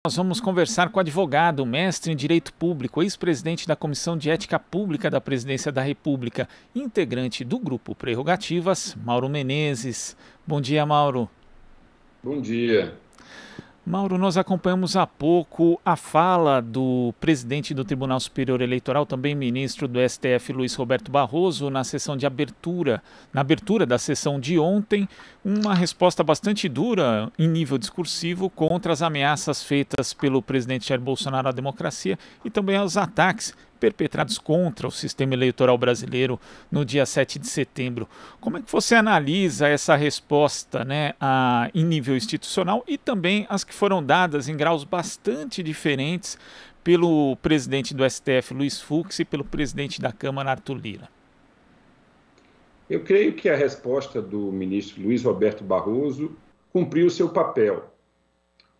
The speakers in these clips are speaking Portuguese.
Nós vamos conversar com o advogado, mestre em Direito Público, ex-presidente da Comissão de Ética Pública da Presidência da República, integrante do Grupo Prerrogativas, Mauro Menezes. Bom dia, Mauro. Bom dia. Mauro, nós acompanhamos há pouco a fala do presidente do Tribunal Superior Eleitoral, também ministro do STF, Luiz Roberto Barroso, na sessão de abertura, na abertura da sessão de ontem, uma resposta bastante dura em nível discursivo contra as ameaças feitas pelo presidente Jair Bolsonaro à democracia e também aos ataques perpetrados contra o sistema eleitoral brasileiro no dia 7 de setembro. Como é que você analisa essa resposta, em nível institucional e também as que foram dadas em graus bastante diferentes pelo presidente do STF, Luiz Fux, e pelo presidente da Câmara, Arthur Lira? Eu creio que a resposta do ministro Luiz Roberto Barroso cumpriu seu papel.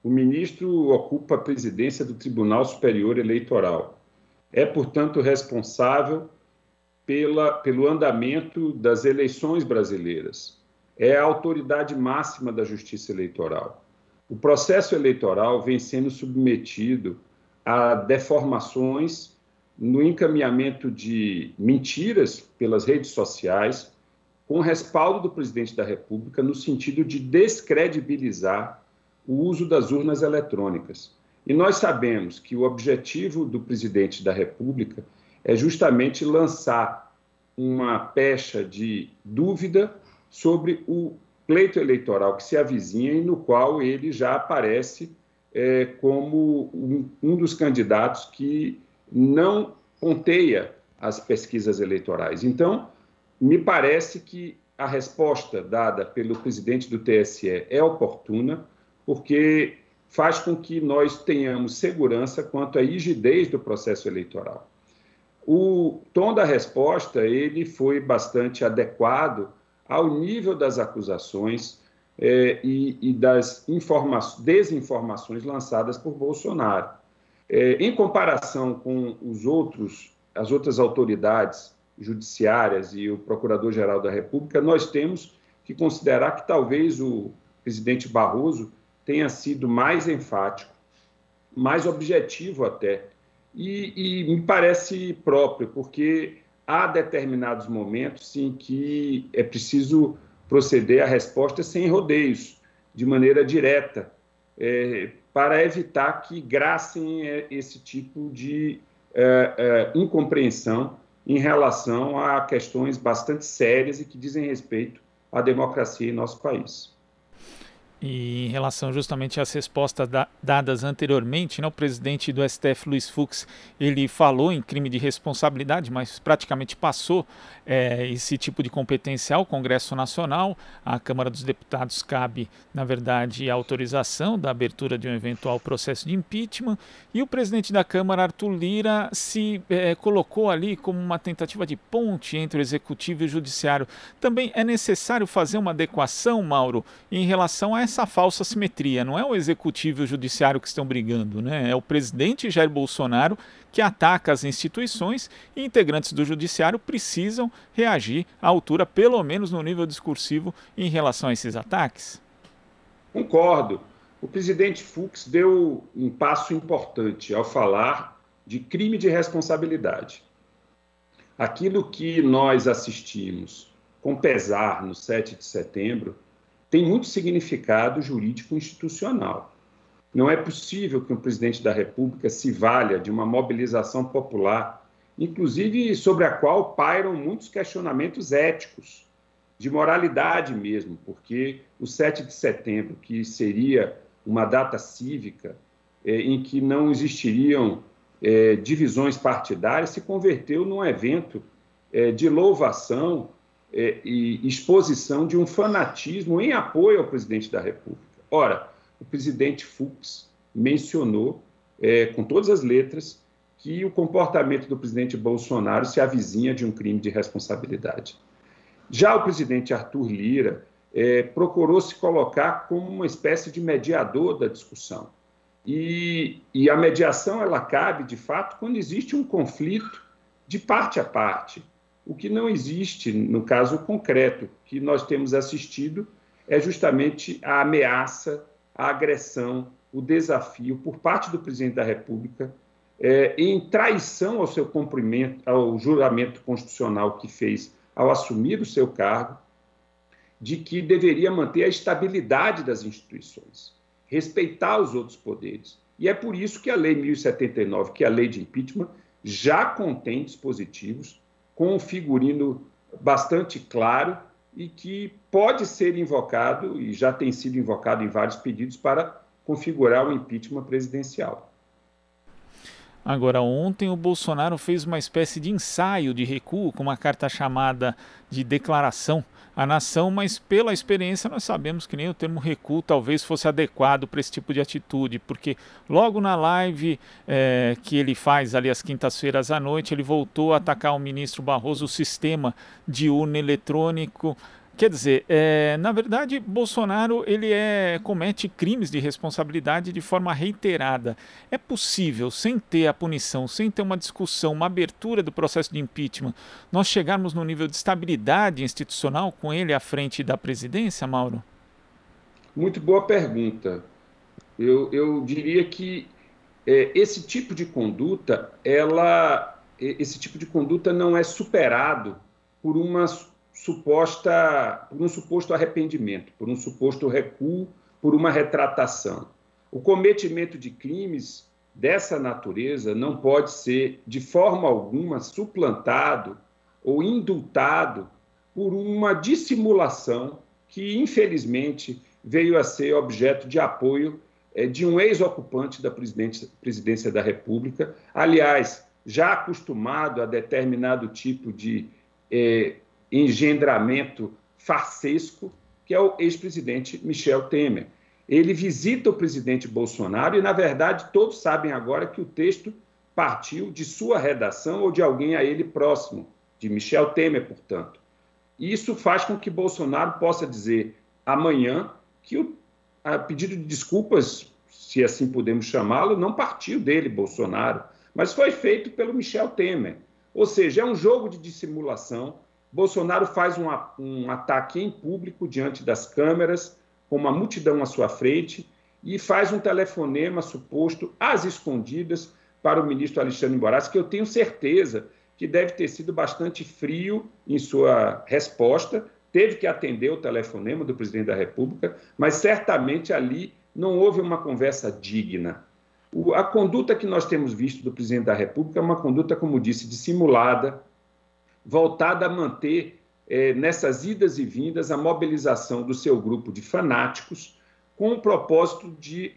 O ministro ocupa a presidência do Superior Eleitoral. É, portanto, responsável pelo andamento das eleições brasileiras. É a autoridade máxima da Justiça Eleitoral. O processo eleitoral vem sendo submetido a deformações no encaminhamento de mentiras pelas redes sociais, com respaldo do presidente da República, no sentido de descredibilizar o uso das urnas eletrônicas. E nós sabemos que o objetivo do presidente da República é justamente lançar uma pecha de dúvida sobre o pleito eleitoral que se avizinha e no qual ele já aparece como um dos candidatos que não ponteia as pesquisas eleitorais. Então, me parece que a resposta dada pelo presidente do TSE é oportuna, porque faz com que nós tenhamos segurança quanto à rigidez do processo eleitoral. O tom da resposta ele foi bastante adequado ao nível das acusações e das desinformações lançadas por Bolsonaro. Em comparação com as outras autoridades judiciárias e o Procurador-Geral da República, nós temos que considerar que talvez o presidente Barroso tenha sido mais enfático, mais objetivo até, e me parece próprio, porque há determinados momentos em que é preciso proceder à resposta sem rodeios, de maneira direta, para evitar que gracem esse tipo de incompreensão em relação a questões bastante sérias e que dizem respeito à democracia em nosso país. E em relação justamente às respostas dadas anteriormente, o presidente do STF, Luiz Fux, ele falou em crime de responsabilidade, mas praticamente passou esse tipo de competência ao Congresso Nacional. À Câmara dos Deputados cabe, na verdade, a autorização da abertura de um eventual processo de impeachment, e o presidente da Câmara, Arthur Lira, se colocou ali como uma tentativa de ponte entre o Executivo e o Judiciário. Também é necessário fazer uma adequação, Mauro, em relação a essa falsa simetria. Não é o Executivo e o Judiciário que estão brigando, é o presidente Jair Bolsonaro que ataca as instituições, e integrantes do Judiciário precisam reagir à altura, pelo menos no nível discursivo, em relação a esses ataques? Concordo. O presidente Fux deu um passo importante ao falar de crime de responsabilidade. Aquilo que nós assistimos com pesar no 7 de setembro tem muito significado jurídico institucional. Não é possível que um presidente da República se valha de uma mobilização popular, inclusive sobre a qual pairam muitos questionamentos éticos, de moralidade mesmo, porque o 7 de setembro, que seria uma data cívica em que não existiriam divisões partidárias, se converteu num evento de louvação e exposição de um fanatismo em apoio ao presidente da República. Ora, o presidente Fux mencionou, com todas as letras, que o comportamento do presidente Bolsonaro se avizinha de um crime de responsabilidade. Já o presidente Arthur Lira procurou se colocar como uma espécie de mediador da discussão. E a mediação ela cabe, de fato, quando existe um conflito de parte a parte. O que não existe, no caso concreto, que nós temos assistido é justamente a ameaça, a agressão, o desafio por parte do presidente da República, em traição ao seu cumprimento, ao juramento constitucional que fez ao assumir o seu cargo, de que deveria manter a estabilidade das instituições, respeitar os outros poderes. E é por isso que a Lei 1079, que é a lei de impeachment, já contém dispositivos com um figurino bastante claro e que pode ser invocado, e já tem sido invocado em vários pedidos, para configurar o impeachment presidencial. Agora, ontem o Bolsonaro fez uma espécie de ensaio de recuo com uma carta chamada de declaração à nação, mas pela experiência nós sabemos que nem o termo recuo talvez fosse adequado para esse tipo de atitude, porque logo na live que ele faz ali às quintas-feiras à noite, ele voltou a atacar o ministro Barroso, o sistema de urna eletrônico. Quer dizer, na verdade, Bolsonaro ele comete crimes de responsabilidade de forma reiterada. É possível, sem ter a punição, sem ter uma discussão, uma abertura do processo de impeachment, nós chegarmos no nível de estabilidade institucional com ele à frente da presidência, Mauro? Muito boa pergunta. Eu diria que esse tipo de conduta, esse tipo de conduta não é superado por um suposto arrependimento, por um suposto recuo, por uma retratação. O cometimento de crimes dessa natureza não pode ser, de forma alguma, suplantado ou indultado por uma dissimulação que, infelizmente, veio a ser objeto de apoio de um ex-ocupante da presidência da República, aliás, já acostumado a determinado tipo de engendramento farsesco, que é o ex-presidente Michel Temer. Ele visita o presidente Bolsonaro e, na verdade, todos sabem agora que o texto partiu de sua redação ou de alguém a ele próximo, de Michel Temer, portanto. Isso faz com que Bolsonaro possa dizer amanhã que a pedido de desculpas, se assim podemos chamá-lo, não partiu dele, Bolsonaro, mas foi feito pelo Michel Temer. Ou seja, é um jogo de dissimulação. Bolsonaro faz um ataque em público diante das câmeras, com uma multidão à sua frente, e faz um telefonema suposto às escondidas para o ministro Alexandre de Moraes, que eu tenho certeza que deve ter sido bastante frio em sua resposta, teve que atender o telefonema do presidente da República, mas certamente ali não houve uma conversa digna. A conduta que nós temos visto do presidente da República é uma conduta, como disse, dissimulada, voltada a manter, nessas idas e vindas, a mobilização do seu grupo de fanáticos com o propósito de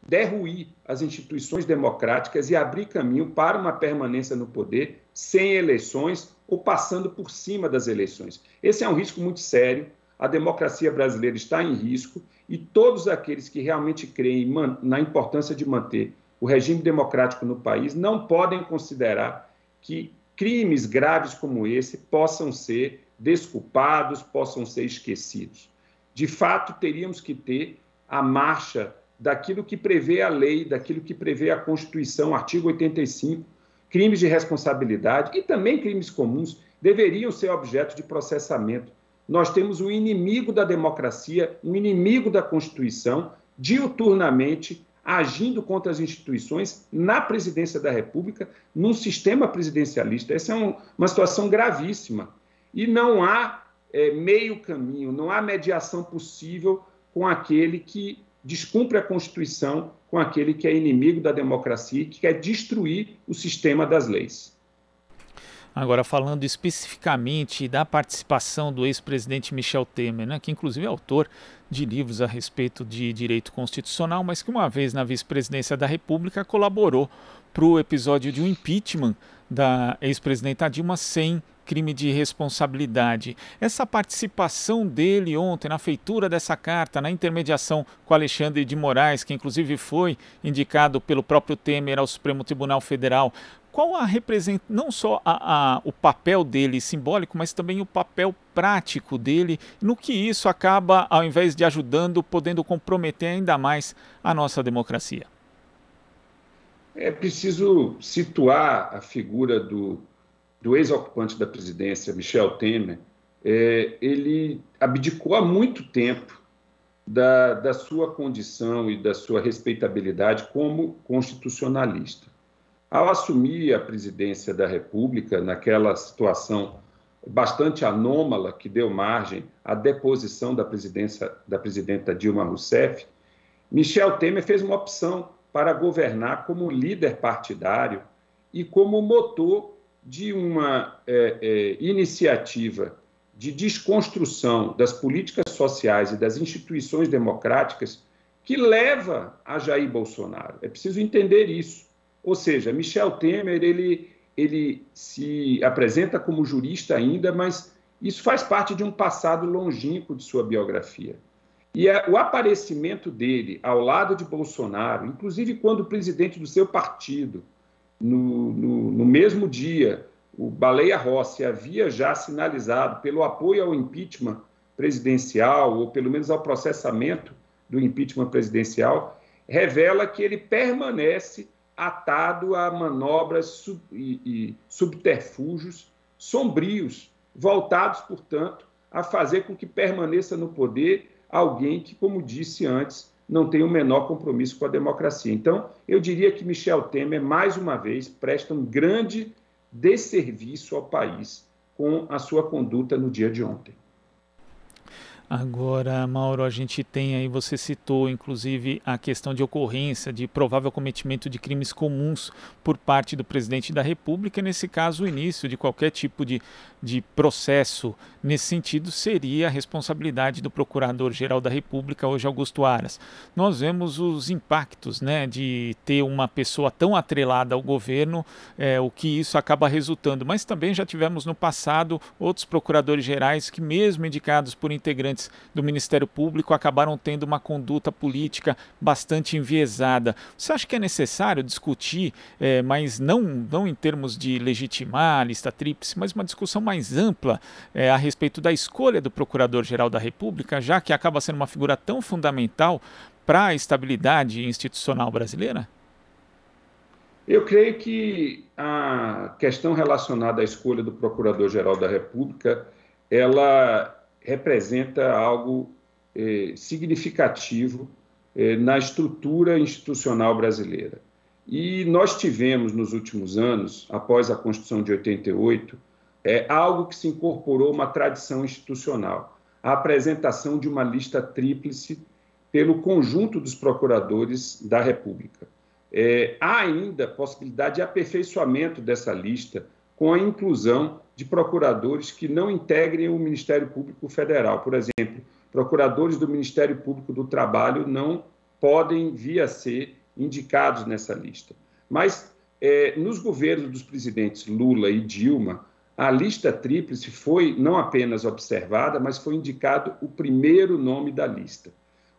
derruir as instituições democráticas e abrir caminho para uma permanência no poder sem eleições ou passando por cima das eleições. Esse é um risco muito sério, a democracia brasileira está em risco e todos aqueles que realmente creem na importância de manter o regime democrático no país não podem considerar que crimes graves como esse possam ser desculpados, possam ser esquecidos. De fato, teríamos que ter a marcha daquilo que prevê a lei, daquilo que prevê a Constituição, artigo 85, crimes de responsabilidade e também crimes comuns deveriam ser objeto de processamento. Nós temos um inimigo da democracia, um inimigo da Constituição, diuturnamente agindo contra as instituições na presidência da República, num sistema presidencialista. Essa é uma situação gravíssima. E não há meio caminho, não há mediação possível com aquele que descumpre a Constituição, com aquele que é inimigo da democracia e que quer destruir o sistema das leis. Agora, falando especificamente da participação do ex-presidente Michel Temer, né, que inclusive é autor de livros a respeito de direito constitucional, mas que uma vez na vice-presidência da República colaborou para o episódio de um impeachment da ex-presidenta Dilma sem crime de responsabilidade. Essa participação dele ontem na feitura dessa carta, na intermediação com Alexandre de Moraes, que inclusive foi indicado pelo próprio Temer ao Supremo Tribunal Federal, qual não só o papel dele simbólico, mas também o papel prático dele, no que isso acaba, ao invés de ajudando, podendo comprometer ainda mais a nossa democracia? É preciso situar a figura do ex-ocupante da presidência, Michel Temer. Ele abdicou há muito tempo da sua condição e da sua respeitabilidade como constitucionalista. Ao assumir a presidência da República, naquela situação bastante anômala que deu margem à deposição da presidenta Dilma Rousseff, Michel Temer fez uma opção para governar como líder partidário e como motor de uma iniciativa de desconstrução das políticas sociais e das instituições democráticas que leva a Jair Bolsonaro. É preciso entender isso. Ou seja, Michel Temer, ele se apresenta como jurista ainda, mas isso faz parte de um passado longínquo de sua biografia. E o aparecimento dele ao lado de Bolsonaro, inclusive quando o presidente do seu partido, no mesmo dia, o Baleia Rossi havia já sinalizado pelo apoio ao impeachment presidencial, ou pelo menos ao processamento do impeachment presidencial, revela que ele permanece atado a manobras e subterfúgios sombrios, voltados, portanto, a fazer com que permaneça no poder alguém que, como disse antes, não tem o menor compromisso com a democracia. Então, eu diria que Michel Temer, mais uma vez, presta um grande desserviço ao país com a sua conduta no dia de ontem. Agora, Mauro, a gente tem aí, você citou inclusive a questão de ocorrência, de provável cometimento de crimes comuns por parte do presidente da República. Nesse caso, o início de qualquer tipo de processo nesse sentido seria a responsabilidade do Procurador-Geral da República, hoje Augusto Aras. Nós vemos os impactos, né, de ter uma pessoa tão atrelada ao governo, o que isso acaba resultando. Mas também já tivemos no passado outros procuradores-gerais que, mesmo indicados por integrantes do Ministério Público, acabaram tendo uma conduta política bastante enviesada. Você acha que é necessário discutir, mas não em termos de legitimar a lista tríplice, mas uma discussão mais ampla a respeito da escolha do Procurador-Geral da República, já que acaba sendo uma figura tão fundamental para a estabilidade institucional brasileira? Eu creio que a questão relacionada à escolha do Procurador-Geral da República, ela representa algo significativo na estrutura institucional brasileira. E nós tivemos, nos últimos anos, após a Constituição de 88, algo que se incorporou uma tradição institucional, a apresentação de uma lista tríplice pelo conjunto dos procuradores da República. Há ainda possibilidade de aperfeiçoamento dessa lista com a inclusão de procuradores que não integrem o Ministério Público Federal. Por exemplo, procuradores do Ministério Público do Trabalho não podem vir a ser indicados nessa lista. Mas, nos governos dos presidentes Lula e Dilma, a lista tríplice foi não apenas observada, mas foi indicado o primeiro nome da lista.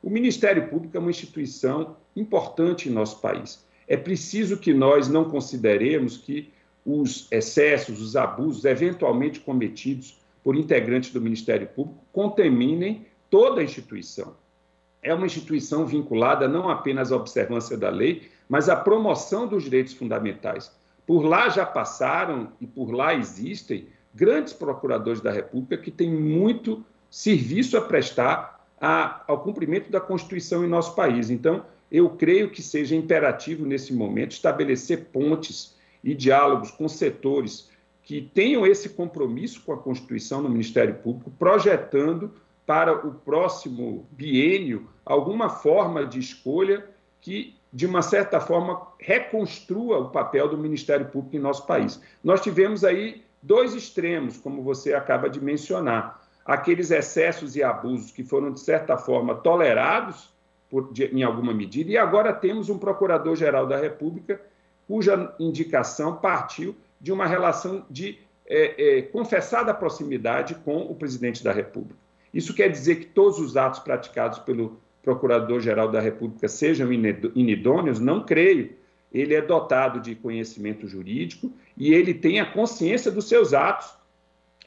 O Ministério Público é uma instituição importante em nosso país. É preciso que nós não consideremos que os excessos, os abusos eventualmente cometidos por integrantes do Ministério Público contaminem toda a instituição. É uma instituição vinculada não apenas à observância da lei, mas à promoção dos direitos fundamentais. Por lá já passaram e por lá existem grandes procuradores da República que têm muito serviço a prestar ao cumprimento da Constituição em nosso país. Então, eu creio que seja imperativo, nesse momento, estabelecer pontes e diálogos com setores que tenham esse compromisso com a Constituição no Ministério Público, projetando para o próximo biênio alguma forma de escolha que, de uma certa forma, reconstrua o papel do Ministério Público em nosso país. Nós tivemos aí dois extremos, como você acaba de mencionar. Aqueles excessos e abusos que foram, de certa forma, tolerados em alguma medida, e agora temos um Procurador-Geral da República cuja indicação partiu de uma relação de confessada proximidade com o presidente da República. Isso quer dizer que todos os atos praticados pelo Procurador-Geral da República sejam inidôneos? Não creio. Ele é dotado de conhecimento jurídico e ele tem a consciência dos seus atos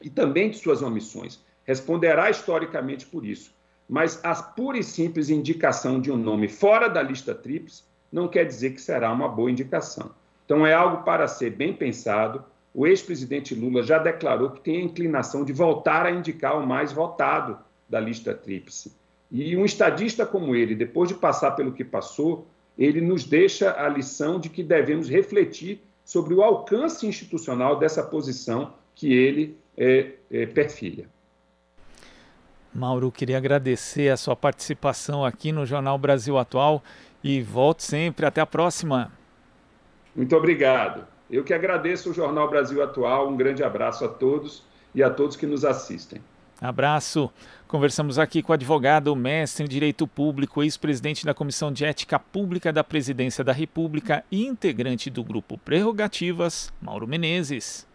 e também de suas omissões. Responderá historicamente por isso. Mas a pura e simples indicação de um nome fora da lista tríplice não quer dizer que será uma boa indicação. Então, é algo para ser bem pensado. O ex-presidente Lula já declarou que tem a inclinação de voltar a indicar o mais votado da lista tríplice. E um estadista como ele, depois de passar pelo que passou, ele nos deixa a lição de que devemos refletir sobre o alcance institucional dessa posição que ele perfilha. Mauro, queria agradecer a sua participação aqui no Jornal Brasil Atual e volte sempre. Até a próxima. Muito obrigado. Eu que agradeço o Jornal Brasil Atual. Um grande abraço a todos e a todos que nos assistem. Abraço. Conversamos aqui com o advogado, mestre em Direito Público, ex-presidente da Comissão de Ética Pública da Presidência da República e integrante do Grupo Prerrogativas, Mauro Menezes.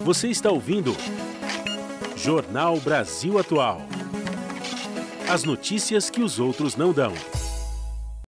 Você está ouvindo Jornal Brasil Atual. As notícias que os outros não dão.